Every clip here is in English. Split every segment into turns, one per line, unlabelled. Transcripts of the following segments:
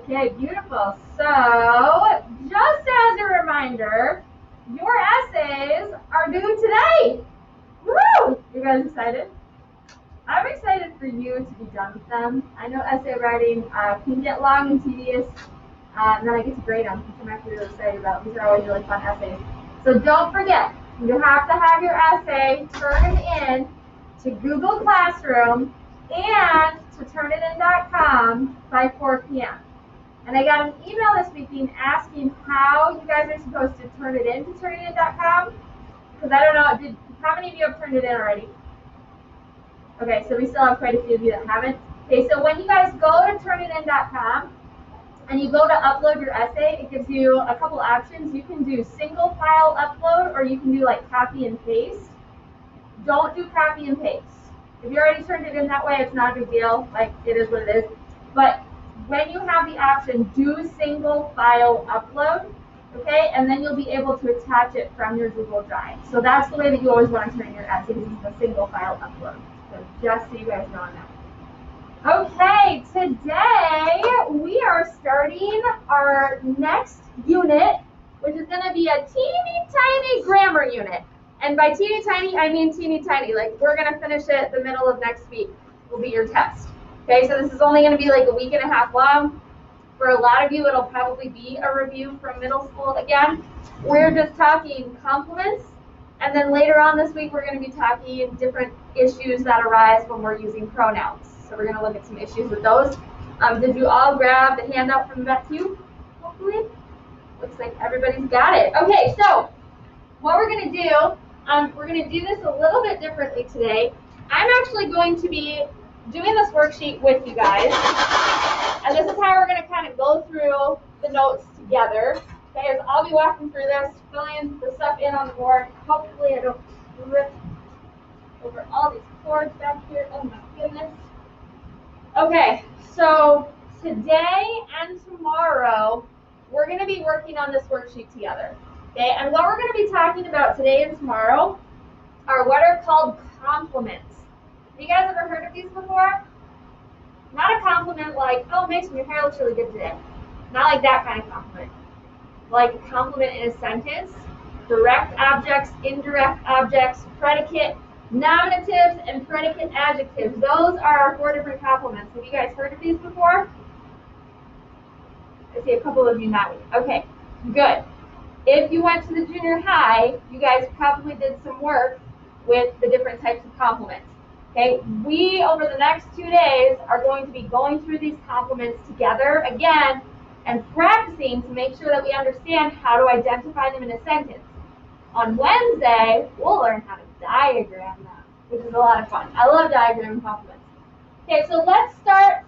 Okay, beautiful. So, just as a reminder, your essays are due today. Woo! You guys excited? I'm excited for you to be done with them. I know essay writing can get long and tedious, and then I get to grade them, which I'm actually really excited about. These are always really fun essays. So don't forget, you have to have your essay turned in to Google Classroom and to turnitin.com by 4 p.m. And I got an email this week asking how you guys are supposed to turn it in to turnitin.com. Because I don't know, how many of you have turned it in already? Okay, so we still have quite a few of you that haven't. Okay, so when you guys go to turnitin.com and you go to upload your essay, it gives you a couple options. You can do single file upload, or you can do like copy and paste. Don't do copy and paste. If you already turned it in that way, it's not a big deal. Like, it is what it is. But when you have the option, do single file upload, okay? And then you'll be able to attach it from your Google Drive. So that's the way that you always want to turn in your essays, is the single file upload. So just so you guys know on that. Okay, today we are starting our next unit, which is going to be a teeny tiny grammar unit. And by teeny tiny, I mean teeny tiny. Like, we're going to finish it the middle of next week will be your test. Okay, so this is only going to be like a week and a half long. For a lot of you, it'll probably be a review from middle school again. We're just talking complements. And then later on this week, we're going to be talking different issues that arise when we're using pronouns. So we're going to look at some issues with those. Did you all grab the handout from the vet cube? Hopefully. Looks like everybody's got it. Okay, so what we're going to do, we're going to do this a little bit differently today. I'm actually going to be doing this worksheet with you guys. And this is how we're going to kind of go through the notes together. Okay, as I'll be walking through this, filling the stuff in on the board. Hopefully I don't rip over all these cords back here. Oh my goodness. Okay, so today and tomorrow, we're going to be working on this worksheet together. Okay, and what we're going to be talking about today and tomorrow are what are called complements. Have you guys ever heard of these before? Not a compliment like, oh, Mason, your hair looks really good today. Not like that kind of compliment. Like a compliment in a sentence, direct objects, indirect objects, predicate, nominatives, and predicate adjectives. Those are our 4 different complements. Have you guys heard of these before? I see a couple of you nodding. Okay, good. If you went to the junior high, you guys probably did some work with the different types of complements. Okay, we, over the next 2 days, are going to be going through these complements together again and practicing to make sure that we understand how to identify them in a sentence. On Wednesday, we'll learn how to diagram them, which is a lot of fun. I love diagramming complements. Okay, so let's start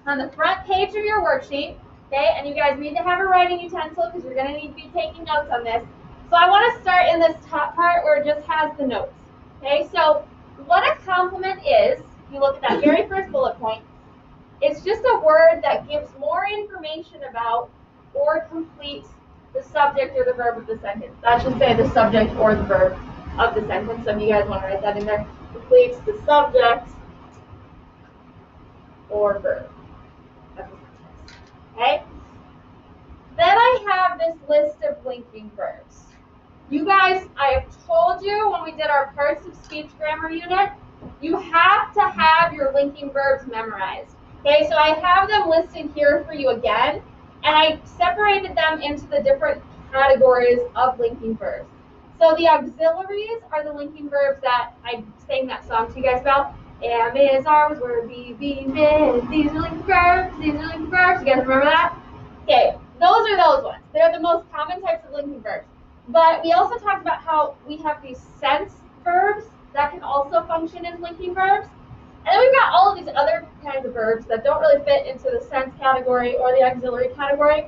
on the front page of your worksheet. Okay, and you guys need to have a writing utensil because you're going to need to be taking notes on this. So I want to start in this top part where it just has the notes. Okay, so what a complement is, if you look at that very first bullet point, it's just a word that gives more information about or completes the subject or the verb of the sentence. That should say the subject or the verb of the sentence. So if you guys want to write that in there, completes the subject or verb of the sentence. Okay? Then I have this list of linking verbs. You guys, I have told you when we did our parts of speech grammar unit, you have to have your linking verbs memorized. Okay, so I have them listed here for you again, and I separated them into the different categories of linking verbs. So the auxiliaries are the linking verbs that I sang that song to you guys about. Am is, arms, were, be, mid. These are linking verbs, these are linking verbs. You guys remember that? Okay, those are those ones. They're the most common types of linking verbs. But we also talked about how we have these sense verbs that can also function as linking verbs. And then we've got all of these other kinds of verbs that don't really fit into the sense category or the auxiliary category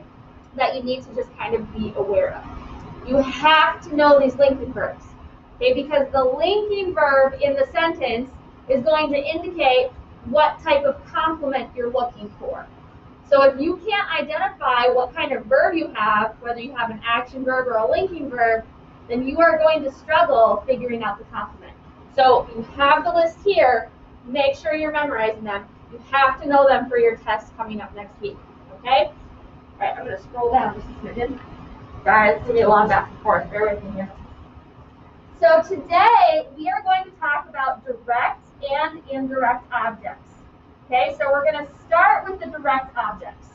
that you need to just kind of be aware of. You have to know these linking verbs, okay? Because the linking verb in the sentence is going to indicate what type of complement you're looking for. So if you can't identify what kind of verb you have, whether you have an action verb or a linking verb, then you are going to struggle figuring out the complement. So you have the list here. Make sure you're memorizing them. You have to know them for your test coming up next week, okay? scroll down just a smidgen. Guys, it's going to be a long back and forth. Bear with me here. So today, we are going to talk about direct and indirect objects. Okay, so we're going to start with the direct objects.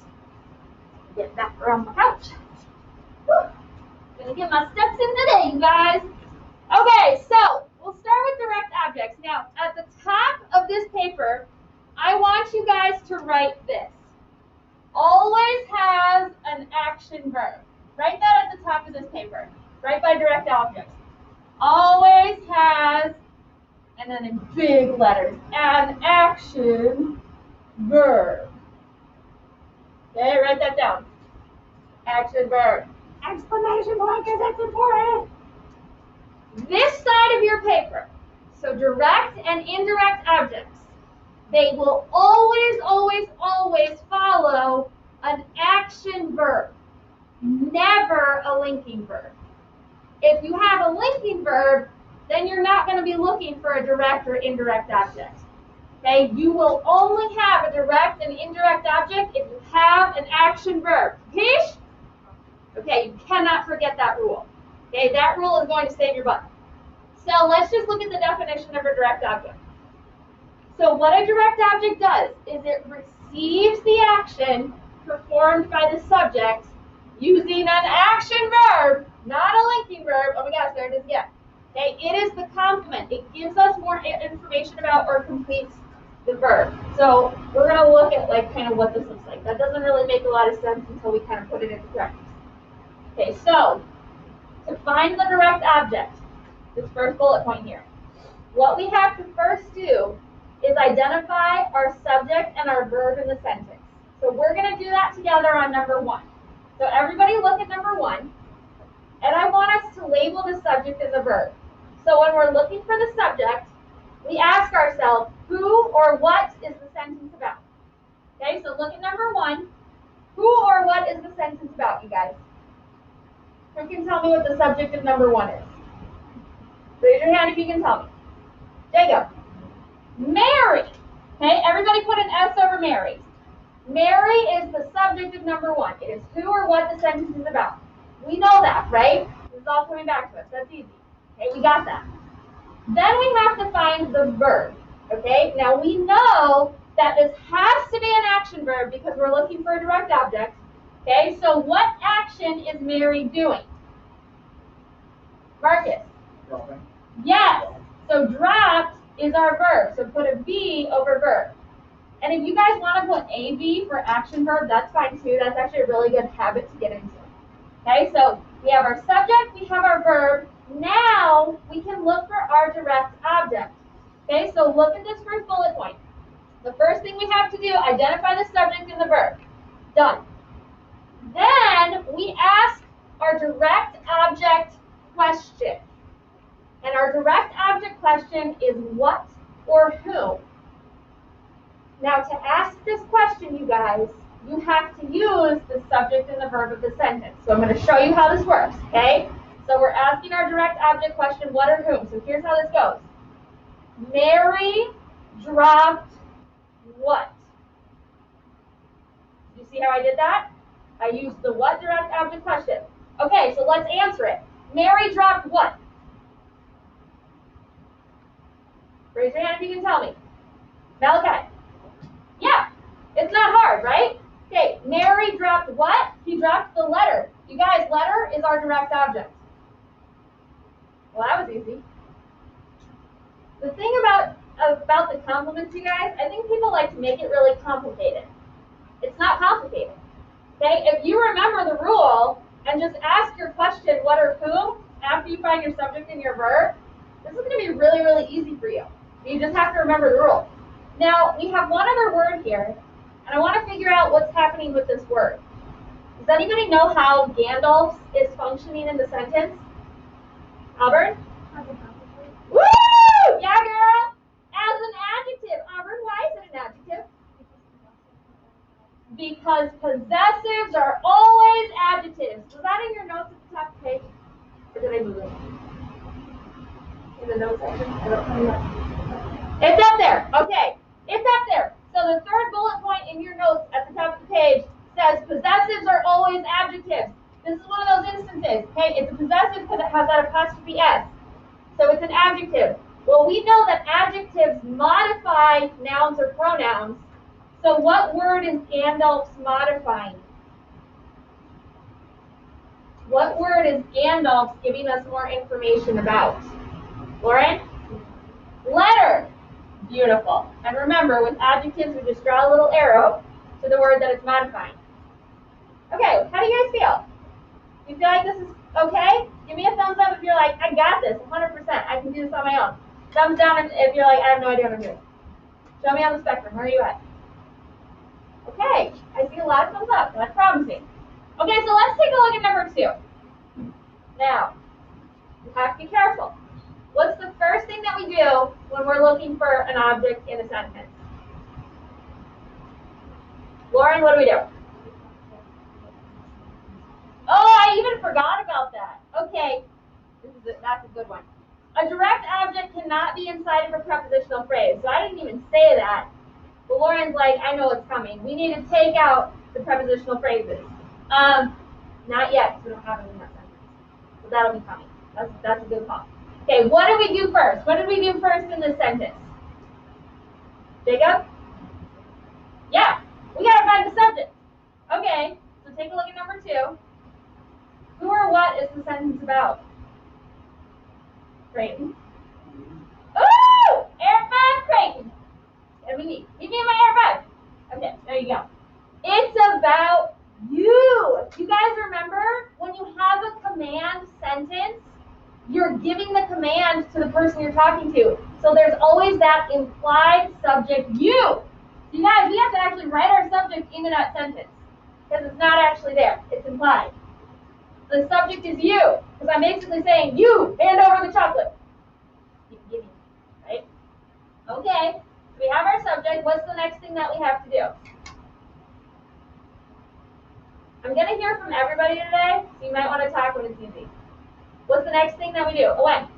Get back around the couch. Whew. Gonna get my steps in today, you guys. Okay, so we'll start with direct objects. Now, at the top of this paper, I want you guys to write this. Always has an action verb. Write that at the top of this paper. Right by direct objects. Always has, and then in big letters, an action verb. Okay, write that down. Action verb. Exclamation point, because that's important. This side of your paper, so direct and indirect objects, they will always, always, always follow an action verb, never a linking verb. If you have a linking verb, then you're not going to be looking for a direct or indirect object. Okay, you will only have a direct and indirect object if you have an action verb. Kish? Okay, you cannot forget that rule. Okay, that rule is going to save your butt. So let's just look at the definition of a direct object. So what a direct object does is it receives the action performed by the subject using an action verb, not a linking verb. Oh my gosh, there it is again. Okay, it is the complement. It gives us more information about or completes the verb. So we're going to look at like kind of what this looks like. That doesn't really make a lot of sense until we kind of put it into practice. Okay, so to find the direct object, this first bullet point here, what we have to first do is identify our subject and our verb in the sentence. So we're going to do that together on number 1. So everybody look at number 1, and I want us to label the subject and the verb. So when we're looking for the subject, we ask ourselves, who or what is the sentence about? Okay, so look at number 1. Who or what is the sentence about, you guys? Who can tell me what the subject of number 1 is? Raise your hand if you can tell me. Jacob. Mary. Okay, everybody put an S over Mary. Mary is the subject of number 1. It is who or what the sentence is about. We know that, right? This is all coming back to us. That's easy. Okay, we got that. Then we have to find the verb. Okay, now we know that this has to be an action verb because we're looking for a direct object. Okay, so what action is Mary doing? Marcus.
Dropping.
Yes. So dropped is our verb. So put a V over verb. And if you guys want to put AV for action verb, that's fine too. That's actually a really good habit to get into. Okay, so we have our subject, we have our verb. Now we can look for our direct object. Okay, so look at this first bullet point. The first thing we have to do, identify the subject and the verb. Done. Then we ask our direct object question. And our direct object question is what or who. Now to ask this question, you guys, you have to use the subject and the verb of the sentence. So I'm going to show you how this works, okay? So we're asking our direct object question, what or whom. So here's how this goes. Mary dropped what? You see how I did that? I used the what direct object question. Okay, so let's answer it. Mary dropped what? Raise your hand if you can tell me. Malachi. Yeah, it's not hard, right? Okay, Mary dropped what? He dropped the letter. You guys, letter is our direct object. Well, that was easy. The thing about the complements, you guys, I think people like to make it really complicated. It's not complicated. Okay, if you remember the rule and just ask your question, what or whom, after you find your subject and your verb, this is going to be really, really easy for you. You just have to remember the rule. Now, we have one other word here, and I want to figure out what's happening with this word. Does anybody know how Gandalf is functioning in the sentence? Auburn? Woo! Yeah, girl! As an adjective. Auburn, why is it an adjective? Because possessives are always adjectives. Was that in your notes at the top of the page? Or did I move it? In the notes section? I don't know. It's up there. Okay. It's up there. So the third bullet point in your notes at the top of the page says possessives Possessives are always adjectives. This is one of those instances. Okay, it's a possessive because it has that apostrophe S. So it's an adjective. Well, we know that adjectives modify nouns or pronouns. So what word is Gandalf's modifying? What word is Gandalf giving us more information about? Lauren? Letter. Beautiful. And remember, with adjectives, we just draw a little arrow to the word that it's modifying. Okay, how do you guys feel? You feel like this is okay? Give me a thumbs up if you're like, I got this, 100%. I can do this on my own. Thumbs down if you're like, I have no idea what I'm doing. Show me on the spectrum. Where are you at? Okay, I see a lot of thumbs up. That's promising. Okay, so let's take a look at number 2. Now, you have to be careful. What's the first thing that we do when we're looking for an object in a sentence? Lauren, what do we do? Oh, I even forgot about that. Okay, that's a good one. A direct object cannot be inside of a prepositional phrase. So I didn't even say that. But Lauren's like, I know it's coming. We need to take out the prepositional phrases. Not yet, because we don't have them in that sentence. So that'll be coming. That's a good call. Okay, what did we do first? What did we do first in this sentence? Jacob? Yeah, we got to find the subject. Okay, so take a look at number 2. Who or what is the sentence about? Creighton. Ooh! Air 5 Creighton. What do we need? Give me my Air 5. Okay, there you go. It's about you. You guys remember when you have a command sentence, you're giving the command to the person you're talking to. So there's always that implied subject, you. So you guys, we have to actually write our subject into that sentence because it's not actually there. It's implied. The subject is you, because I'm basically saying, you, hand over the chocolate. Give me, right? Okay, so we have our subject. What's the next thing that we have to do? I'm going to hear from everybody today, so you might want to talk when it's easy. What's the next thing that we do? Owen?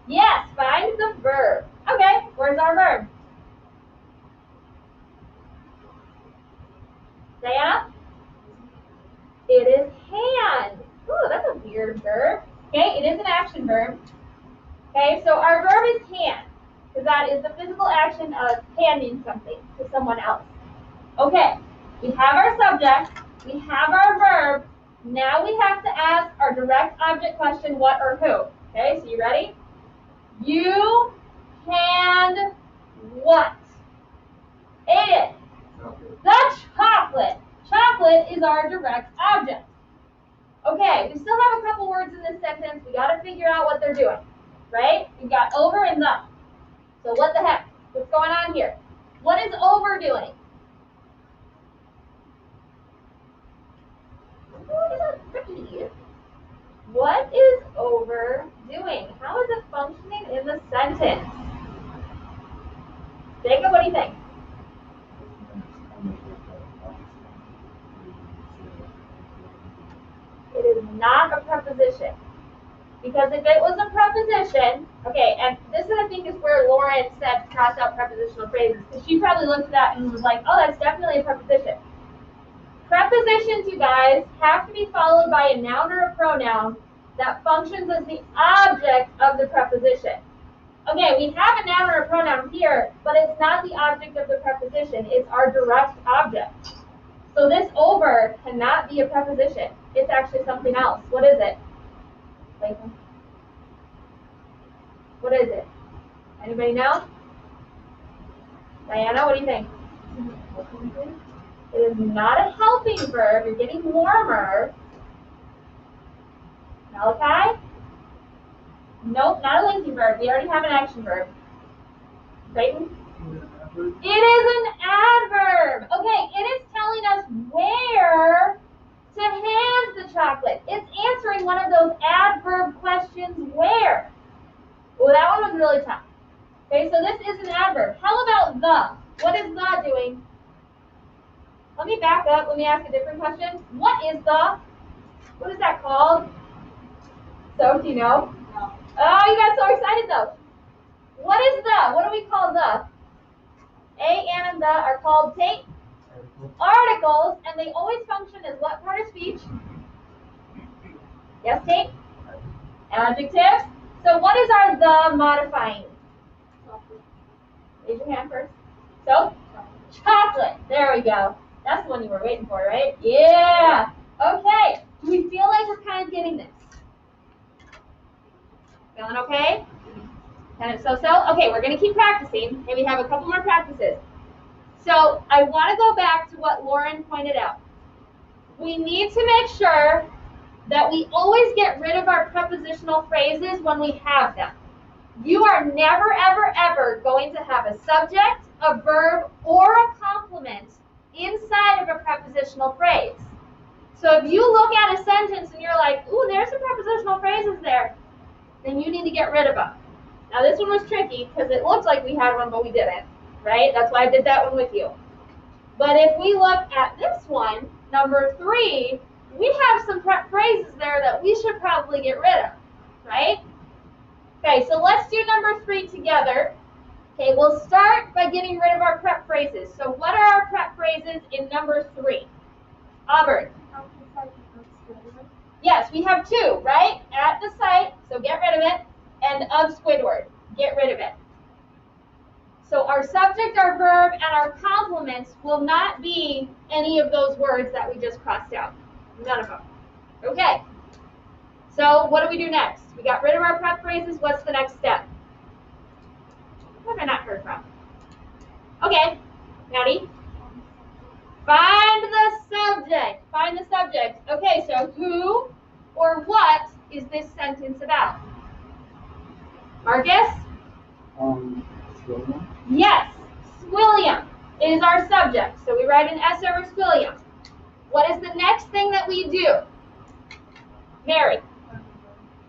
Yes, find the verb. Okay, where's our verb? Diana? It is hand. Ooh, that's a weird verb. Okay, it is an action verb. Okay, so our verb is hand, because that is the physical action of handing something to someone else. Okay, we have our subject, we have our verb. Now we have to ask our direct object question, what or who. Okay, so you ready? You hand what? Ate it. The chocolate. Chocolate is our direct object. Okay, we still have a couple words in this sentence. We got to figure out what they're doing, right? We've got over and the. So what the heck? What's going on here? What is over doing? What is over doing? How is it functioning in the sentence? Jacob, what do you think? It is not a preposition. Because if it was a preposition, okay, and this I think is where Lauren said cross out prepositional phrases, because she probably looked at that and was like, oh, that's definitely a preposition. Prepositions, you guys, have to be followed by a noun or a pronoun that functions as the object of the preposition. Okay, we have a noun or a pronoun here, but it's not the object of the preposition. It's our direct object. So this over cannot be a preposition. It's actually something else. What is it? What is it? Anybody know? Diana, what do you think? It is not a helping verb. You're getting warmer. Malachi? Nope, not a linking verb. We already have an action verb. Creighton? It is an adverb. Okay, it is telling us where to hand the chocolate. It's answering one of those adverb questions, where. Well, that one was really tough. Okay, so this is an adverb. How about the? What is the doing? Let me back up. Let me ask a different question. What is the? What is that called? So, do you know? No. Oh, you got so excited though. What is the? What do we call the? A, and the are called tape. Articles, and they always function as what part of speech? Yes, Kate? Adjectives. So what is our the modifying? Raise your hand first. So? Chocolate. There we go. That's the one you were waiting for, right? Yeah. Okay. Do we feel like we're kind of getting this? Feeling okay? Kind of so-so? Okay, we're going to keep practicing, and we have a couple more practices. So I want to go back to what Lauren pointed out. We need to make sure that we always get rid of our prepositional phrases when we have them. You are never, ever, ever going to have a subject, a verb, or a complement inside of a prepositional phrase. So if you look at a sentence and you're like, ooh, there's some prepositional phrases there, then you need to get rid of them. Now this one was tricky because it looked like we had one, but we didn't, right? That's why I did that one with you. But if we look at this one, number 3, we have some phrases there that we should probably get rid of, right? Okay, so let's do number 3 together. Okay, we'll start by getting rid of our prep phrases. So what are our prep phrases in number 3? Auburn. Yes, we have 2, right? At the site, so get rid of it. And of Squidward, get rid of it. So our subject, our verb, and our complements will not be any of those words that we just crossed out. None of them. Okay. So what do we do next? We got rid of our prep phrases. What's the next step? What have I not heard from? Okay. Maddie? Find the subject. Find the subject. Okay, so who or what is this sentence about? Marcus?
William.
Yes, William is our subject. So we write an S over William. What is the next thing that we do? Mary.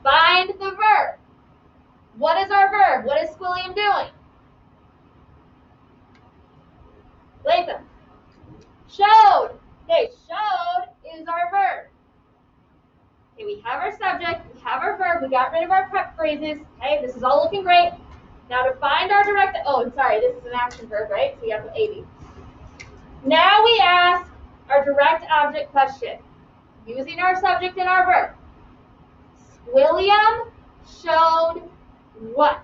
Find the verb. What is our verb? What is William doing? Latham. Showed. Okay, showed is our verb. Okay, we have our subject, we have our verb, we got rid of our prep phrases. Okay, this is all looking great. Now to find our direct, oh, I'm sorry, this is an action verb, right? So you have the AB. Now we ask our direct object question using our subject and our verb. William showed what?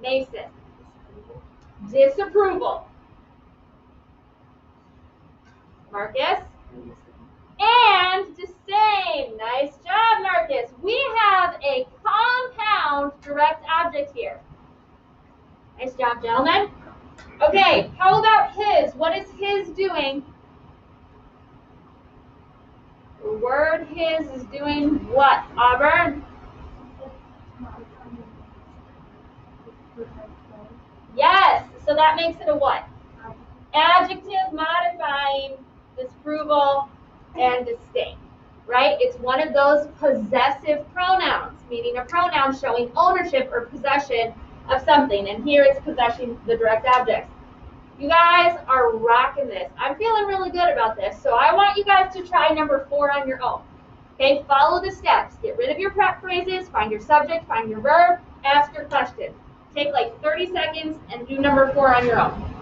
Mason. Disapproval. Marcus. And disdain. Nice job, Marcus. We have a compound direct object here. Nice job, gentlemen. Okay, how about his? What is his doing? The word his is doing what, Auburn? Yes, so that makes it a what? Adjective modifying disapproval and disdain, right? It's one of those possessive pronouns, meaning a pronoun showing ownership or possession of something. And here it's possessing the direct object. You guys are rocking this. I'm feeling really good about this. So I want you guys to try number 4 on your own. Okay, follow the steps. Get rid of your prep phrases, find your subject, find your verb, ask your question. Take like 30 seconds and do number 4 on your own.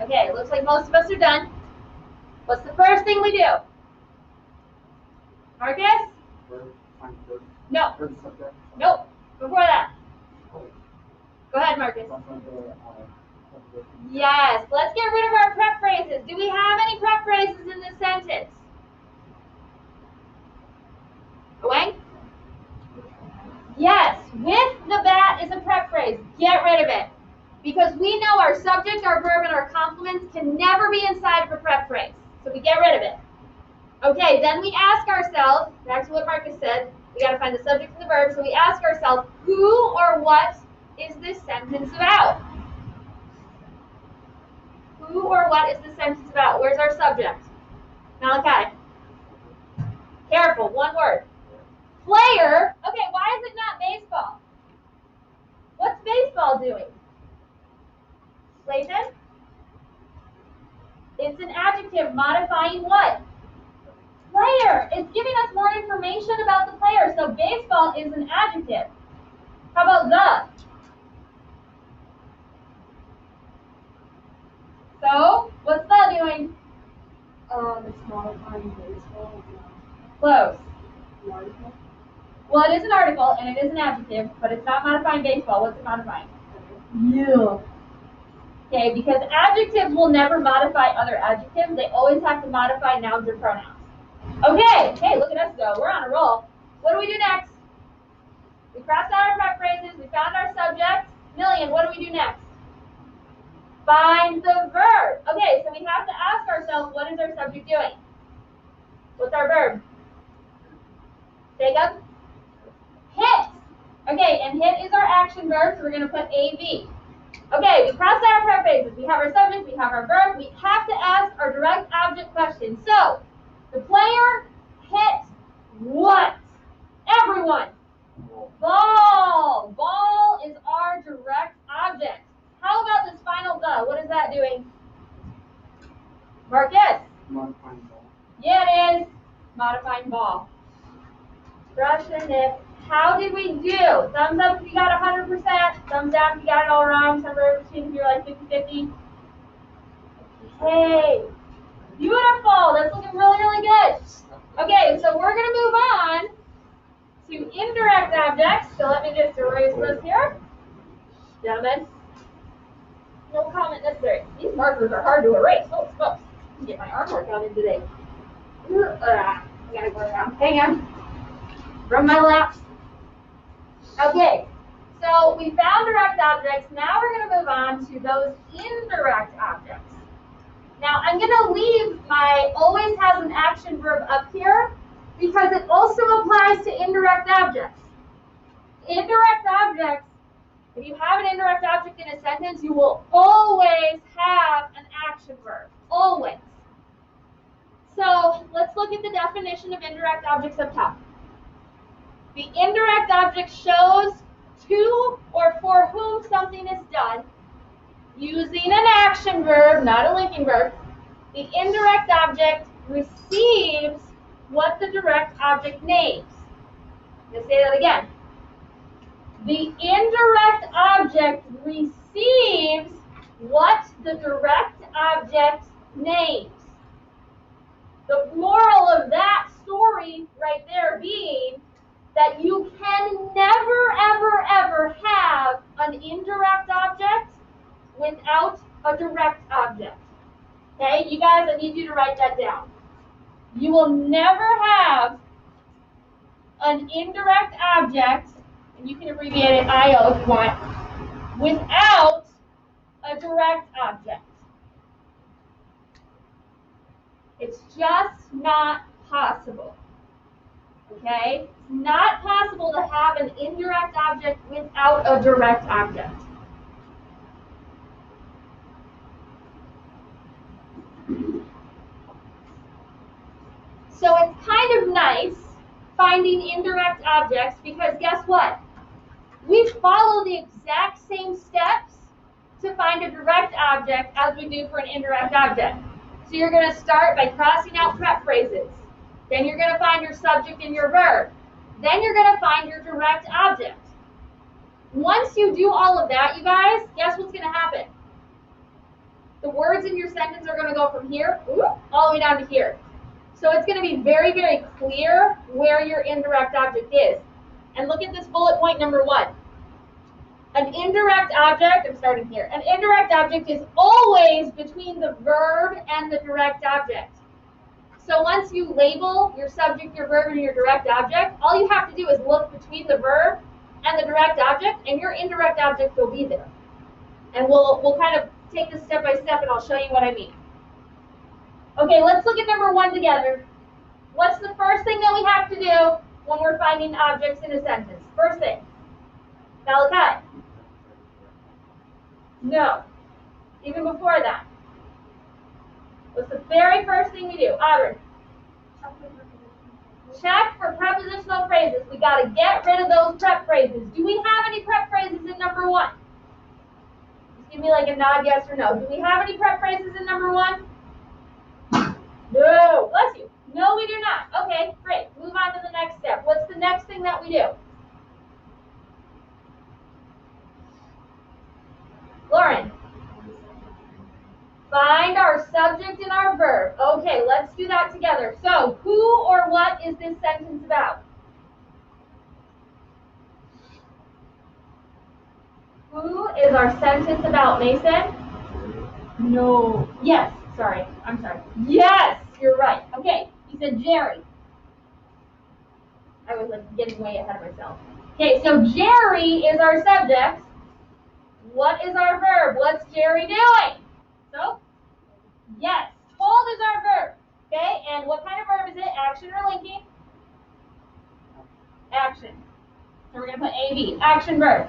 Okay, it looks like most of us are done. What's the first thing we do? Marcus? No. Nope. Before that. Go ahead, Marcus. Yes, let's get rid of our prep phrases. Do we have any prep phrases in this sentence? Owain? Yes, with the bat is a prep phrase. Get rid of it. Because we know our subject, our verb, and our complements can never be inside of a prep phrase. So we get rid of it. Okay, then we ask ourselves, back to what Marcus said, we got to find the subject and the verb. So we ask ourselves, who or what is this sentence about? Who or what is this sentence about? Where's our subject? Malachi. Careful, one word. Player. Okay, why is it not baseball? What's baseball doing? Layton? It's an adjective modifying what? Player. It's giving us more information about the player. So baseball is an adjective. How about the? So, what's the doing?
It's modifying baseball.
Close.
The article.
Well, it is an article and it is an adjective, but it's not modifying baseball. What's it modifying?
Yeah.
Okay, because adjectives will never modify other adjectives. They always have to modify nouns or pronouns. Okay, hey, look at us go. We're on a roll. What do we do next? We crossed out our prep phrases. We found our subject. Million, what do we do next? Find the verb. Okay, so we have to ask ourselves, what is our subject doing? What's our verb? Jacob? Hit. Okay, and hit is our action verb, so we're going to put AV. Okay, we crossed out our prep phrases. We have our subject, we have our verb. We have to ask our direct object question. So, the player hit what? Everyone. Ball. Ball is our direct object. How about this final the? What is that doing? Marcus?
Modifying ball.
Yeah, it is. Modifying ball. Brushing it. How did we do? Thumbs up if you got 100%. Thumbs down if you got it all wrong. Somewhere between if you're like 50-50. Okay. Beautiful. That's looking really, really good. Okay, so we're going to move on to indirect objects. So let me just erase this here. Gentlemen. No comment necessary. These markers are hard to erase. Oh, smokes. Get my artwork on in today. I gotta go around. Hang on. From my lap. Okay, so we found direct objects. Now we're going to move on to those indirect objects. Now I'm going to leave my always has an action verb up here because it also applies to indirect objects. Indirect objects, if you have an indirect object in a sentence, you will always have an action verb. Always. So let's look at the definition of indirect objects up top. The indirect object shows to or for whom something is done using an action verb, not a linking verb. The indirect object receives what the direct object names. Let's say that again. The indirect object receives what the direct object names. The moral of that story right there being that you can never, ever, ever have an indirect object without a direct object. Okay, you guys, I need you to write that down. You will never have an indirect object, and you can abbreviate it IO if you want, without a direct object. It's just not possible. Okay? It's not possible to have an indirect object without a direct object. So it's kind of nice finding indirect objects because guess what? We follow the exact same steps to find a direct object as we do for an indirect object. So you're going to start by crossing out prep phrases. Then you're going to find your subject and your verb. Then you're going to find your direct object. Once you do all of that, you guys, guess what's going to happen? The words in your sentence are going to go from here all the way down to here. So it's going to be very, very clear where your indirect object is. And look at this bullet point number 1. An indirect object, I'm starting here. An indirect object is always between the verb and the direct object. So once you label your subject, your verb, and your direct object, all you have to do is look between the verb and the direct object, and your indirect object will be there. And we'll kind of take this step by step, and I'll show you what I mean. Okay, let's look at number 1 together. What's the first thing that we have to do when we're finding objects in a sentence? First thing. Malachi? No. Even before that. What's the very first thing we do? Auburn? Check for prepositional phrases. We got to get rid of those prep phrases. Do we have any prep phrases in number 1? Just give me like a nod, yes or no. Do we have any prep phrases in number 1? No. Bless you. No, we do not. Okay, great. Move on to the next step. What's the next thing that we do? Lauren? Find our subject and our verb. Okay, let's do that together. So, who or what is this sentence about? Who is our sentence about, Mason? No. Yes, sorry. I'm sorry. Yes, you're right. Okay, you said Jerry. I was like getting way ahead of myself. Okay, so Jerry is our subject. What is our verb? What's Jerry doing? So, yes, told is our verb. Okay, and what kind of verb is it? Action or linking? Action. So we're going to put AB, action verb.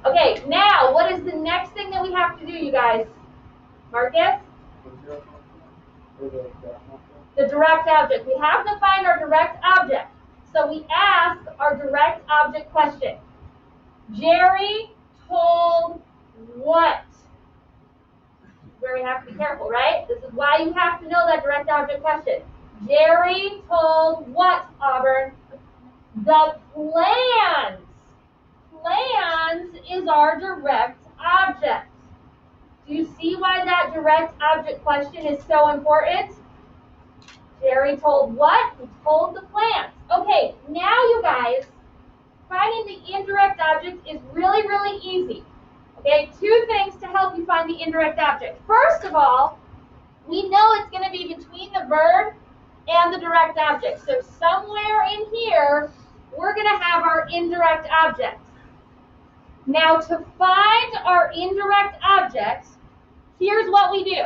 Okay, now what is the next thing that we have to do, you guys? Marcus? The direct object. We have to find our direct object. So we ask our direct object question. Jerry told what? Where we have to be careful, right? This is why you have to know that direct object question. Jerry told what, Auburn? The plans. Plans is our direct object. Do you see why that direct object question is so important? Jerry told what? He told the plans. Okay, now you guys, finding the indirect object is really, really easy. Okay, 2 things to help you find the indirect object. First of all, we know it's going to be between the verb and the direct object. So somewhere in here, we're going to have our indirect object. Now to find our indirect object, here's what we do.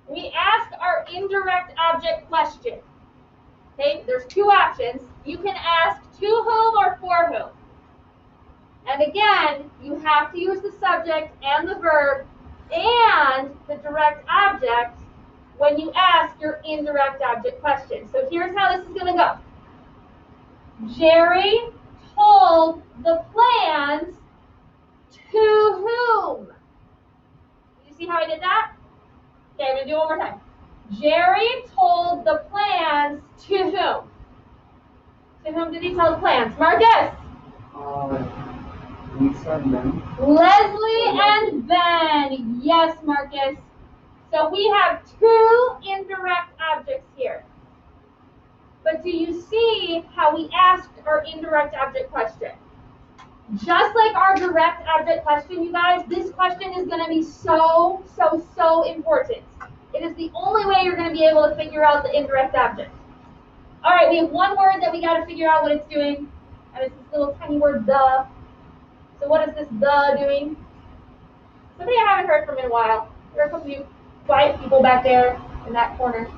We ask our indirect object question. Okay, there's 2 options. You can ask to whom or for whom. And again, you have to use the subject and the verb and the direct object when you ask your indirect object question. So here's how this is going to go. Jerry told the plans to whom? You see how I did that? Okay, I'm going to do it one more time. Jerry told the plans to whom? To whom did he tell the plans? Marcus?
Lisa and Ben.
Leslie and Ben. Yes, Marcus. So we have 2 indirect objects here. But do you see how we asked our indirect object question? Just like our direct object question, you guys, this question is going to be so important. It is the only way you're going to be able to figure out the indirect object. All right, we have 1 word that we got to figure out what it's doing, and it's this little tiny word, the. So what is this the doing? Somebody I haven't heard from in a while. There are a couple of you quiet people back there in that corner.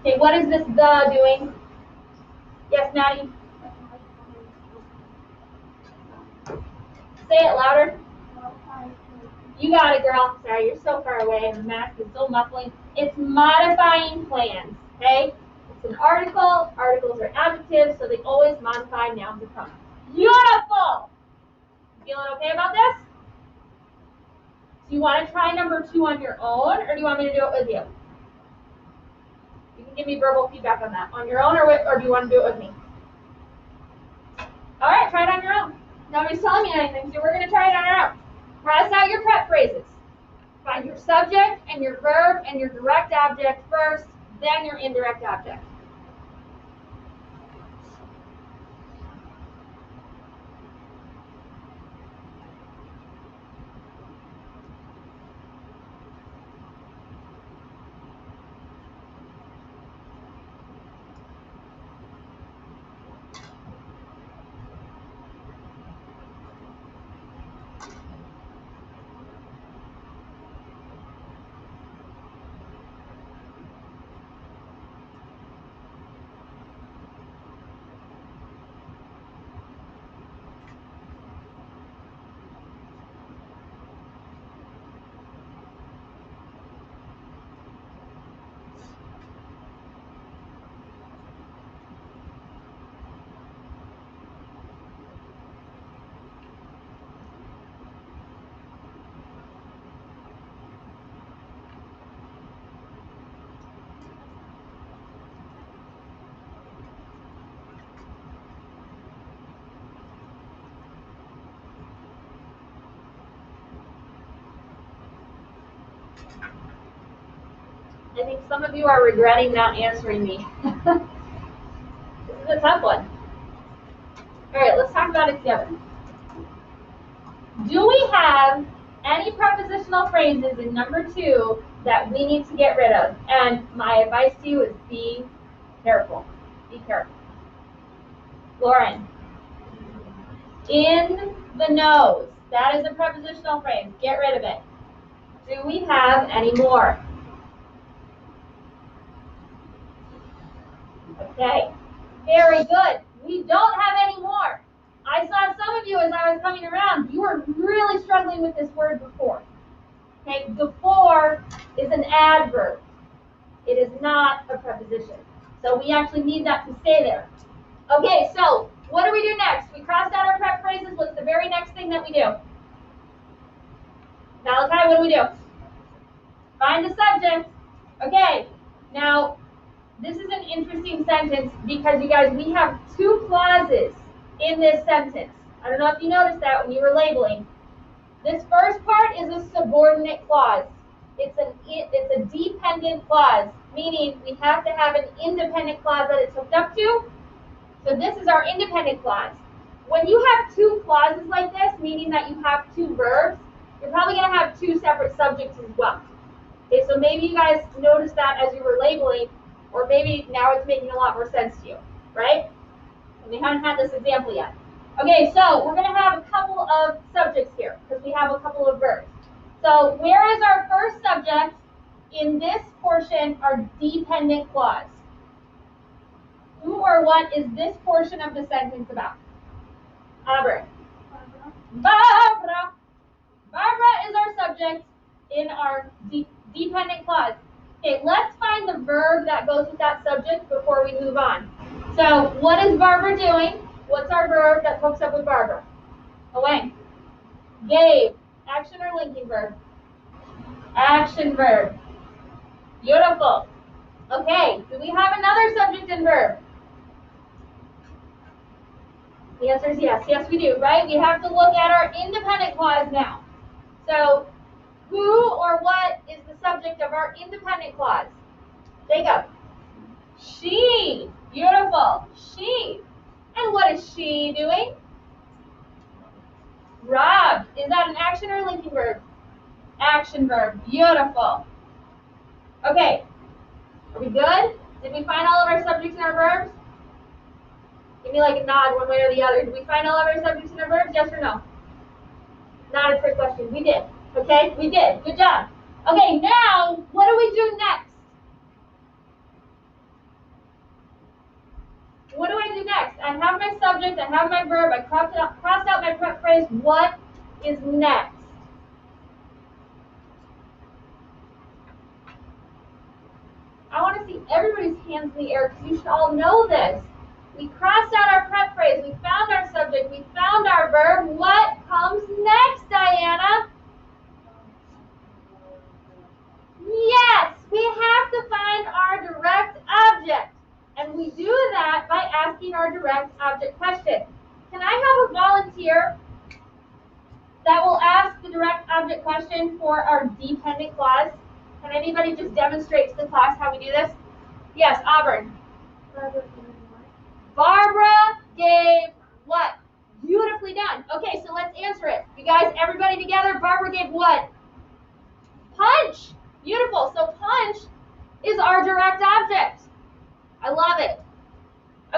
Okay, what is this the doing? Yes, Maddie? Say it louder. You got it, girl. Sorry, you're so far away and the mask is still muffling. It's modifying plans, okay? It's an article. Articles are adjectives, so they always modify nouns and pronouns. Beautiful! Feeling okay about this? Do you want to try number 2 on your own, or do you want me to do it with you? You can give me verbal feedback on that. On your own, or do you want to do it with me? All right, try it on your own. Nobody's telling me anything, so we're going to try it on our own. Cross out your prep phrases. Find your subject and your verb and your direct object first, then your indirect object. I think some of you are regretting not answering me. This is a tough one. All right, let's talk about it together. Do we have any prepositional phrases in number 2 that we need to get rid of? And my advice to you is be careful. Be careful. Lauren. In the nose. That is a prepositional phrase. Get rid of it. Do we have any more? Okay. Very good. We don't have any more. I saw some of you as I was coming around, you were really struggling with this word before. Okay, before is an adverb. It is not a preposition. So we actually need that to stay there. Okay, so what do we do next? We crossed out our prep phrases. What's the very next thing that we do? Malachi, what do we do? Find the subject. Okay, now this is an interesting sentence because you guys, we have 2 clauses in this sentence. I don't know if you noticed that when you were labeling. This first part is a subordinate clause. It's a dependent clause, meaning we have to have an independent clause that it's hooked up to. So this is our independent clause. When you have 2 clauses like this, meaning that you have 2 verbs, you're probably going to have 2 separate subjects as well. Okay, so maybe you guys noticed that as you were labeling, or maybe now it's making a lot more sense to you, right? And we haven't had this example yet. Okay, so we're going to have a couple of subjects here because we have a couple of verbs. So where is our first subject in this portion, our dependent clause? Who or what is this portion of the sentence about? Aubrey. Barbara. Barbara is our subject in our dependent clause. Okay, let's find the verb that goes with that subject before we move on. So what is Barbara doing? What's our verb that hooks up with Barbara? Elaine. Gave. Action or linking verb? Action verb. Beautiful. Okay, do we have another subject and verb? The answer is yes. Yes, we do, right? We have to look at our independent clause now. So who or what is the subject of our independent clause? Jacob. She. Beautiful. She. And what is she doing? Robbed. Is that an action or linking verb? Action verb. Beautiful. Okay. Are we good? Did we find all of our subjects and our verbs? Give me like a nod one way or the other. Did we find all of our subjects and our verbs? Yes or no? Not a trick question. We did. Okay? We did. Good job. Okay, now what do we do next? What do I do next? I have my subject, I have my verb, I crossed out my prep phrase. What is next? I want to see everybody's hands in the air because you should all know this. We crossed out our prep phrase, we found our subject, we found our verb. What comes next, Diana? Yes, we have to find our direct object. And we do that by asking our direct object question. Can I have a volunteer that will ask the direct object question for our dependent clause? Can anybody just demonstrate to the class how we do this? Yes, Auburn. Barbara gave what? Beautifully done. Okay, so let's answer it. You guys, everybody together, Barbara gave what? Punch. Beautiful. So punch is our direct object. I love it.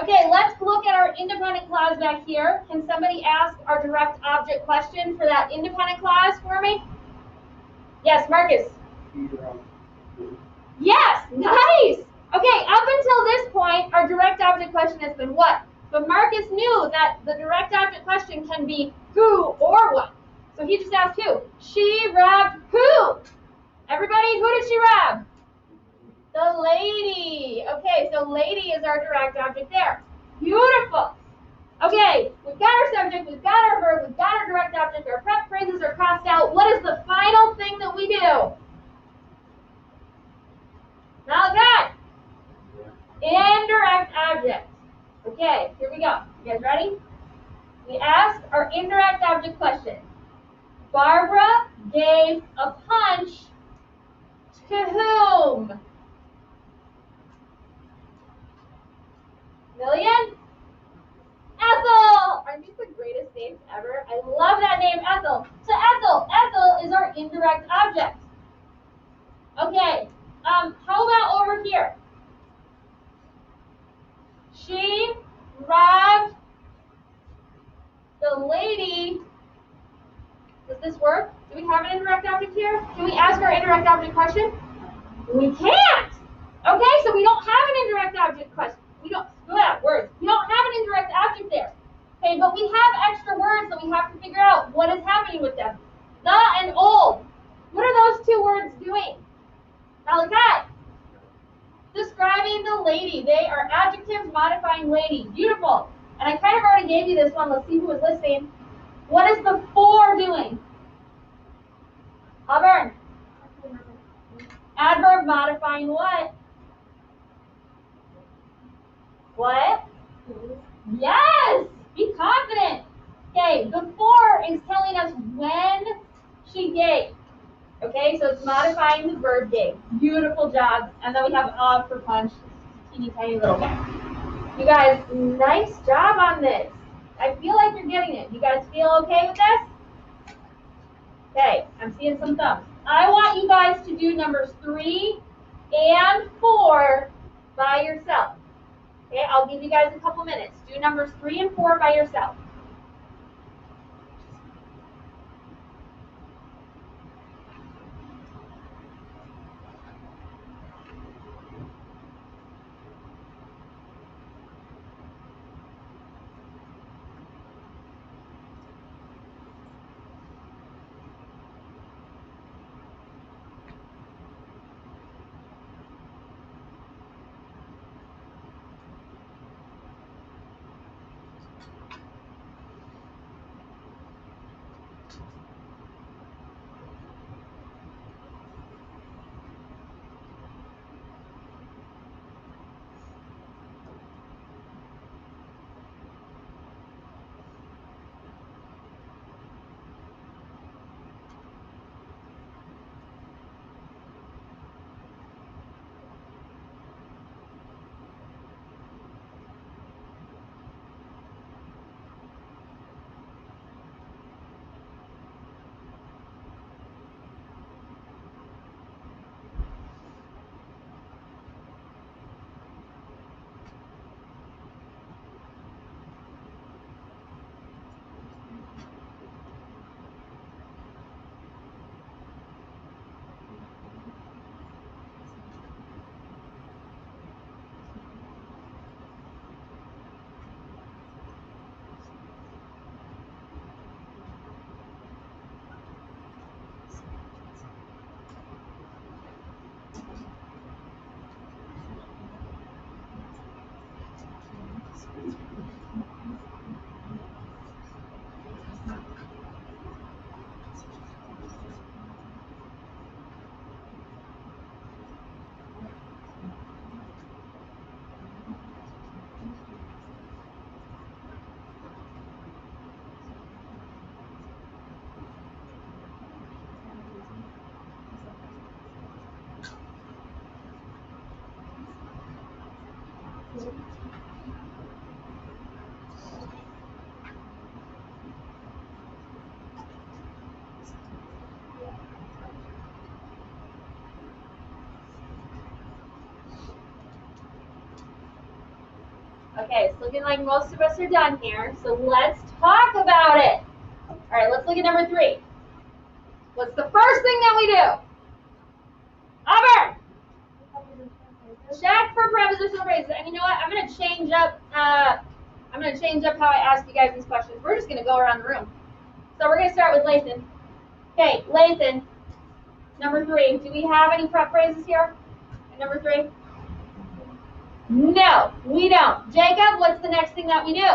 Okay, let's look at our independent clause back here. Can somebody ask our direct object question for that independent clause for me? Yes, Marcus. Yes, nice. Okay, up until this point, our direct object question has been what? But Marcus knew that the direct object question can be who or what. So he just asked who. She robbed who? Everybody, who did she rob? The lady. Okay, so lady is our direct object there. Beautiful. Okay, we've got our subject, we've got our verb, we've got our direct object, our prep phrases are crossed out. What is the final thing that we do? Malachi. Indirect object. Okay, here we go. You guys ready? We ask our indirect object question. Barbara gave a punch To whom? Million? Ethel! Aren't these the greatest names ever? I love that name, Ethel. So Ethel is our indirect object. Okay, how about over here? She robbed the lady. Does this work? Do we have an indirect object here? Can we ask our indirect object question? We can't! Okay, so we don't have an indirect object question. We don't, words. We don't have an indirect object there. Okay, but we have extra words that we have to figure out what is happening with them. The and old. What are those two words doing? Malachi. Describing the lady. They are adjectives modifying lady. Beautiful. And I kind of already gave you this one. Let's see who was listening. What is the for doing? Auburn. Adverb modifying what? What? Yes! Be confident. Okay, the for is telling us when she gave. Okay, so it's modifying the verb gave. Beautiful job. And then we have of for punch. Teeny tiny little guy. You guys, nice job on this. I feel like you're getting it. You guys feel okay with this? Okay, I'm seeing some thumbs. I want you guys to do numbers 3 and 4 by yourself. Okay, I'll give you guys a couple minutes. Do numbers 3 and 4 by yourself. Okay, it's looking like most of us are done here, so let's talk about it. All right, let's look at number 3. What's the first thing that we do? Auburn! Check for prepositional phrases. And you know what? I'm going to change up how I ask you guys these questions. We're just going to go around the room. So we're going to start with Lathan. Okay, Lathan, number 3. Do we have any prep phrases here? At number 3? No, we don't. Jacob, what's the next thing that we do?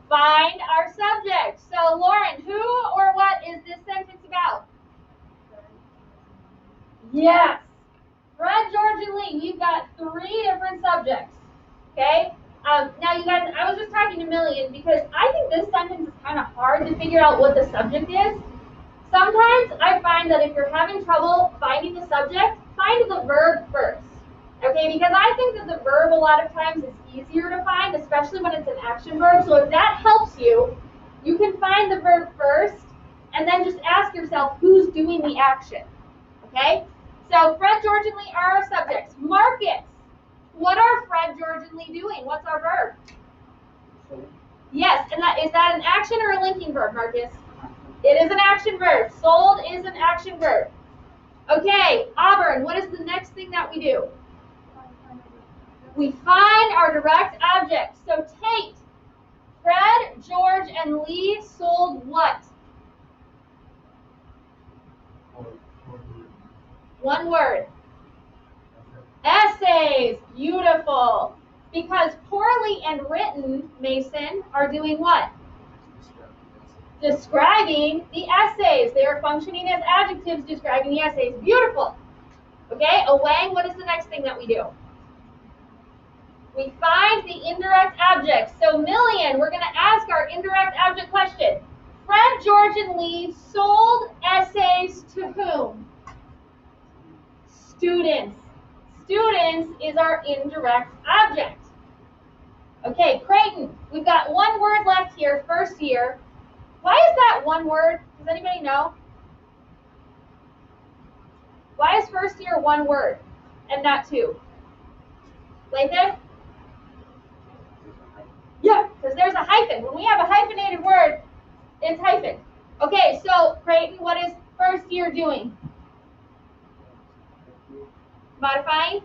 Find our subject. So, Lauren, who or what is this sentence about? Yes. Fred, George, and Lee. We've got 3 different subjects. Okay? Now, you guys, I was just talking to Million because I think this sentence is kind of hard to figure out what the subject is. Sometimes I find that if you're having trouble finding the subject, find the verb first. Okay, because I think that the verb a lot of times is easier to find, especially when it's an action verb. So if that helps you, you can find the verb first and then just ask yourself who's doing the action. Okay? So Fred, George, and Lee are our subjects. Marcus, what are Fred, George, and Lee doing? What's our verb? Yes, and is that an action or a linking verb, Marcus? It is an action verb. Sold is an action verb. Okay, Auburn, what is the next thing that we do? We find our direct object. So Tate, Fred, George, and Lee sold what? One word. Essays. Beautiful. Because poorly and written, Mason, are doing what? Describing the essays. They are functioning as adjectives describing the essays. Beautiful. Okay, Owang, what is the next thing that we do? We find the indirect object. So Million, we're going to ask our indirect object question. Fred, George, and Lee sold essays to whom? Students. Students is our indirect object. Okay, Creighton, we've got one word left here, first year. Why is that one word? Does anybody know? Why is first year one word and not two? Lathan? Yeah, because there's a hyphen. When we have a hyphenated word, it's hyphen. Okay, so Creighton, what is first year doing? Modifying?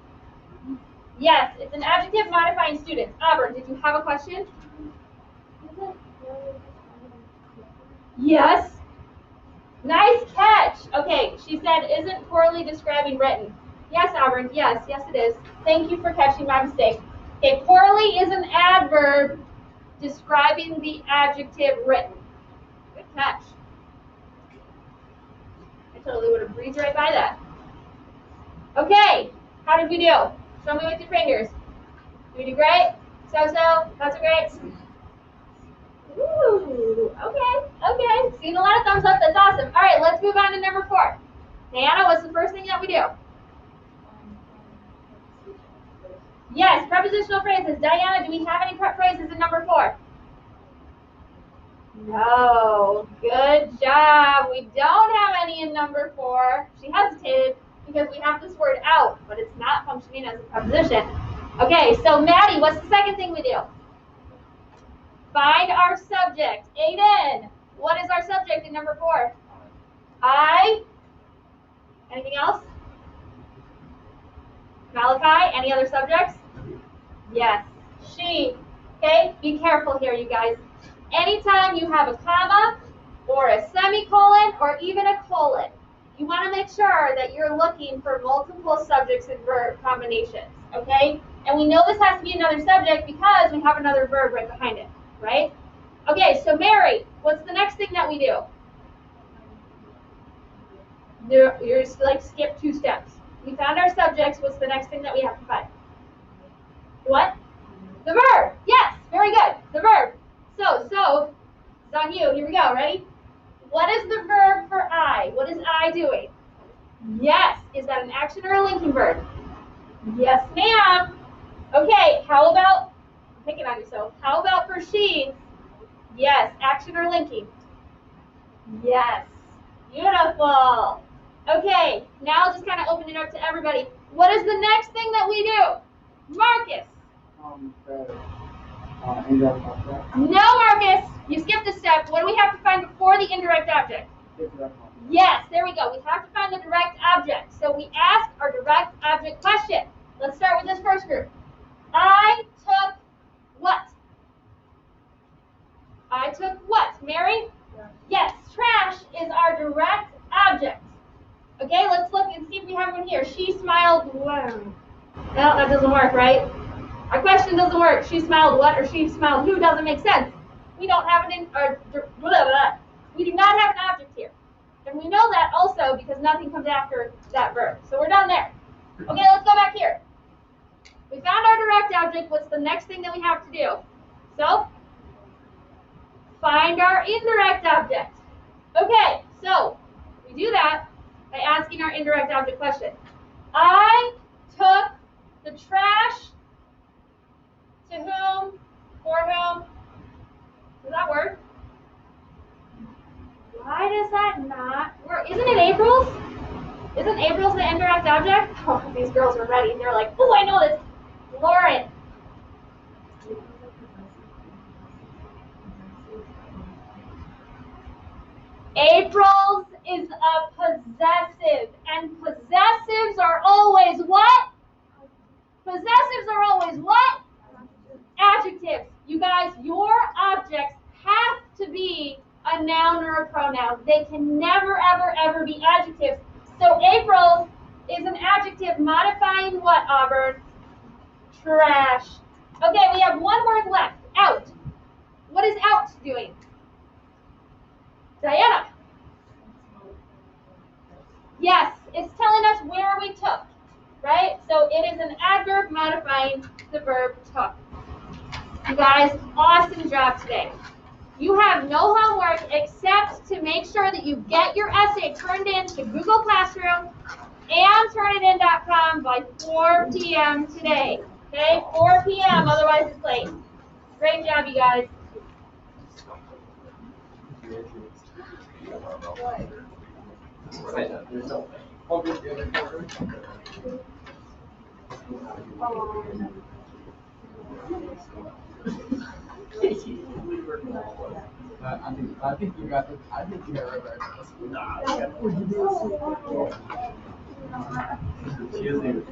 Yes, it's an adjective modifying students. Auburn, did you have a question? Yes. Nice catch. Okay, she said, isn't poorly describing written. Yes, Auburn, yes it is. Thank you for catching my mistake. Okay, poorly is an adverb describing the adjective written. Good catch. I totally would have breezed right by that. Okay, how did we do? Show me with your fingers. Did we do great? So-so? That's great? Ooh, okay. Seeing a lot of thumbs up, that's awesome. All right, let's move on to number 4. Diana, what's the first thing that we do? Yes, prepositional phrases. Diana, do we have any prep phrases in number 4? No. Good job. We don't have any in number 4. She hesitated because we have this word out, but it's not functioning as a preposition. Okay, so Maddie, what's the second thing we do? Find our subject. Aiden, what is our subject in number 4? I. Anything else? Malachi, any other subjects? Yes. She. Okay, be careful here, you guys. Anytime you have a comma or a semicolon or even a colon, you want to make sure that you're looking for multiple subjects and verb combinations, okay? And we know this has to be another subject because we have another verb right behind it, right? Okay, so Mary, what's the next thing that we do? You're just like skip 2 steps. We found our subjects. What's the next thing that we have to find? What? The verb. Yes, very good. The verb. So, it's on you. Here we go. Ready? What is the verb for I? What is I doing? Yes. Is that an action or a linking verb? Yes, ma'am. Okay, how about, I'm picking on you, so how about for she? Yes, action or linking? Yes. Beautiful. Okay, now just kind of open it up to everybody. What is the next thing that we do? Marcus.
Indirect object.
No, Marcus. You skipped a step. What do we have to find before the indirect object? Yes, there we go. We have to find the direct object. So we ask our direct object question. Let's start with this first group. I took what? I took what? Mary? Yes, trash is our direct object. Okay, let's look and see if we have one here. She smiled. No, that doesn't work, right? Our question doesn't work. She smiled what or she smiled who doesn't make sense. We don't have we do not have an object here. And we know that also because nothing comes after that verb. So we're done there. Okay, let's go back here. We found our direct object. What's the next thing that we have to do? So, find our indirect object. Okay, so We do that by asking our indirect object question. I took the trash to whom, for whom. Does that work? Why does that not work? Isn't it April's? Isn't April's the indirect object? Oh, these girls are ready. They're like, oh, I know this. Lauren. April's is a possessive, and possessives are always what? Possessives are always what? Adjectives. You guys, your objects have to be a noun or a pronoun. They can never, ever, ever be adjectives. So April's is an adjective modifying what, Auburn? Trash. Okay, we have one word left. Out. What is out doing? Diana. Yes, it's telling us where we took, right? So it is an adverb modifying the verb took. You guys, awesome job today. You have no homework except to make sure that you get your essay turned in to Google Classroom and turnitin.com by 4 p.m. today. Okay, 4 p.m., otherwise it's late. Great job, you guys.
I think you got it. I think you got it right. She doesn't even.